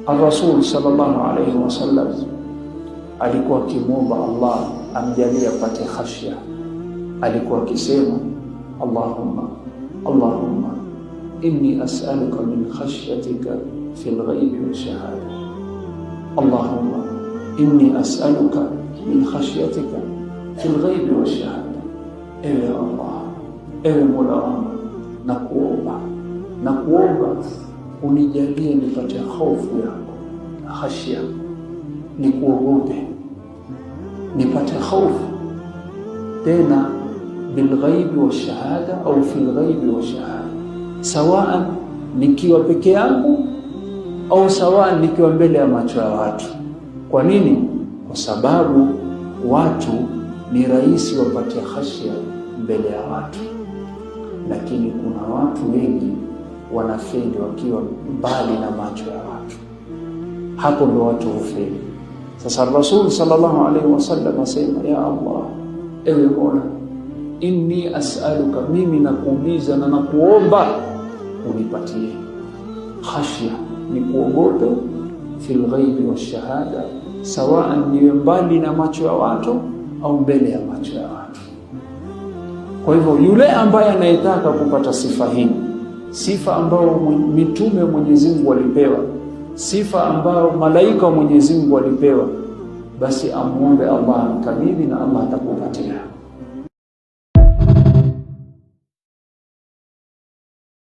Ar-Rasul sallallahu alayhi wasallam alikuwa akimwomba Allah amjalie apate khashya. Alikuwa akisema Allahumma inni as'aluka min khashyatika fil ghaibi wa shahada. Allahumma inni as'aluka min khashyatika fil ghaibi wa shahada. Ewe Allah, ewe Mola wangu, nakuomba unijalie nipate hofu yako, khashya, nikuogope, nipate hofu tena bil ghaibi wa shahada au fil ghaibi wa shahada, sawaan nikiwa peke yangu au sawaan nikiwa mbele ya macho ya watu. Kwa nini? Kwa sababu watu ni rahisi wapate khashya mbele ya watu, lakini kuna watu wengi wanafeli wakiwa mbali na macho ya watu. Hapo ndo watu hufeli. Sasa Rasul sallallahu alaihi wasallam asema, ya Allah, ewe Mola, inni as'aluka, mimi nakuuliza na nakuomba unipatie khashya, nikuogope fil ghaibi wa shahada, sawaan niwe mbali na macho ya watu au mbele ya macho ya watu. Kwa hivyo yule ambaye anayetaka kupata sifa hii, sifa ambayo mitume wa Mwenyezi Mungu walipewa, sifa ambayo malaika wa Mwenyezi Mungu walipewa, basi amuombe Allah amkabidhi na Allah atakupatia.